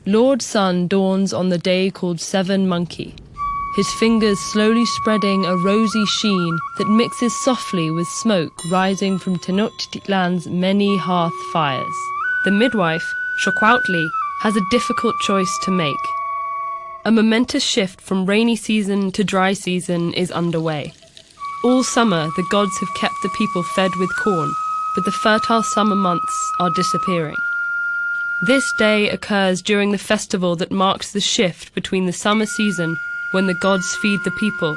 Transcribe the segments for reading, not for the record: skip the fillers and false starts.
Lord Sun dawns on the day called Seven Monkey, his fingers slowly spreading a rosy sheen that mixes softly with smoke rising from Tenochtitlan's many hearth fires. The midwife, Xocuautli, has a difficult choice to make. A momentous shift from rainy season to dry season is underway. All summer, the gods have kept the people fed with corn, but the fertile summer months are disappearing. This day occurs during the festival that marks the shift between the summer season, when the gods feed the people,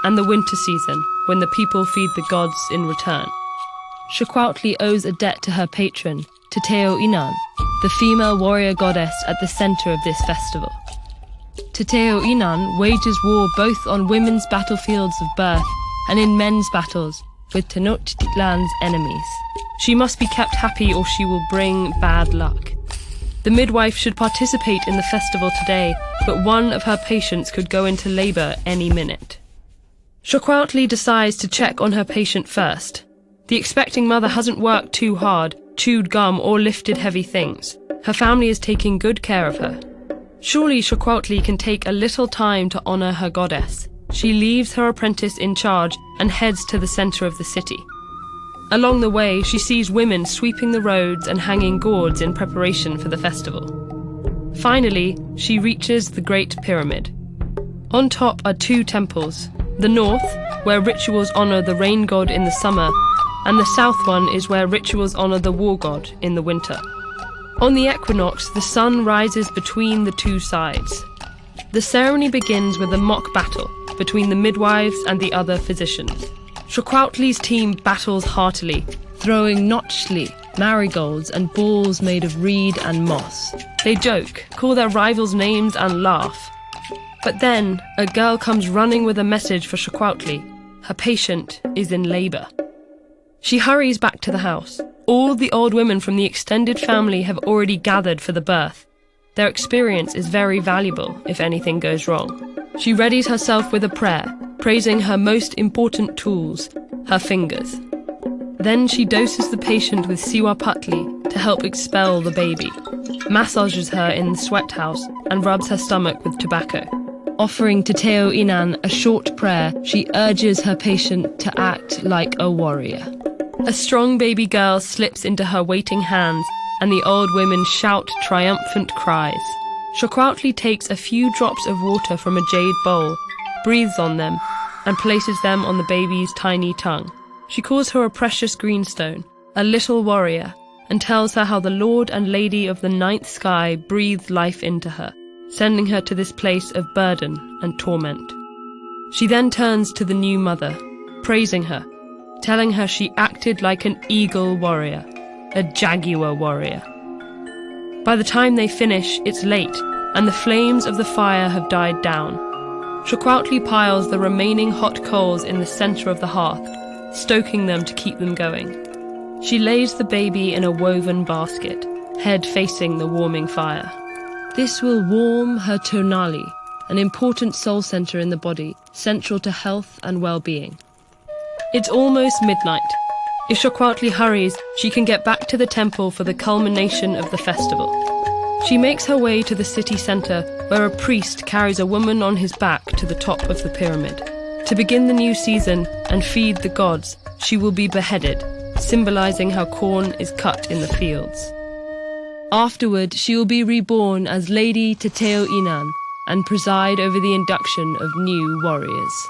and the winter season, when the people feed the gods in return. Xocuautli owes a debt to her patron, Teteo Inan, the female warrior goddess at the center of this festival. Teteo Inan wages war both on women's battlefields of birth and in men's battles with Tenochtitlan's enemies. She must be kept happy or she will bring bad luck. The midwife should participate in the festival today, but one of her patients could go into labor any minute. Xocuautli decides to check on her patient first. The expecting mother hasn't worked too hard, chewed gum or lifted heavy things. Her family is taking good care of her. Surely Xocuautli can take a little time to honor her goddess. She leaves her apprentice in charge and heads to the center of the city. Along the way, she sees women sweeping the roads and hanging gourds in preparation for the festival. Finally, she reaches the Great Pyramid. On top are two temples. The north, where rituals honor the rain god in the summer, and the south one is where rituals honor the war god in the winter. On the equinox, the sun rises between the two sides. The ceremony begins with a mock battle between the midwives and the other physicians. Xocuautli's team battles heartily, throwing notchli, marigolds, and balls made of reed and moss. They joke, call their rivals names, and laugh. But then, a girl comes running with a message for Xocuautli. Her patient is in labor. She hurries back to the house. All the old women from the extended family have already gathered for the birth. Their experience is very valuable if anything goes wrong. She readies herself with a prayer, praising her most important tools, her fingers. Then she doses the patient with siwa patli to help expel the baby, massages her in the sweat house, and rubs her stomach with tobacco. Offering Teteo Inan a short prayer, she urges her patient to act like a warrior. A strong baby girl slips into her waiting hands, and the old women shout triumphant cries. Xocuautli takes a few drops of water from a jade bowl, breathes on them, and places them on the baby's tiny tongue. She calls her a precious greenstone, a little warrior, and tells her how the Lord and Lady of the Ninth Sky breathed life into her, sending her to this place of burden and torment. She then turns to the new mother, praising her, telling her she acted like an eagle warrior, a jaguar warrior. By the time they finish, it's late, and the flames of the fire have died down. Xocuautli piles the remaining hot coals in the center of the hearth, stoking them to keep them going. She lays the baby in a woven basket, head facing the warming fire. This will warm her tonali, an important soul center in the body, central to health and well-being. It's almost midnight. If Xocuautli hurries, she can get back to the temple for the culmination of the festival. She makes her way to the city center, where a priest carries a woman on his back to the top of the pyramid. To begin the new season and feed the gods, she will be beheaded, symbolizing how corn is cut in the fields. Afterward, she will be reborn as Lady Teteo Inan and preside over the induction of new warriors.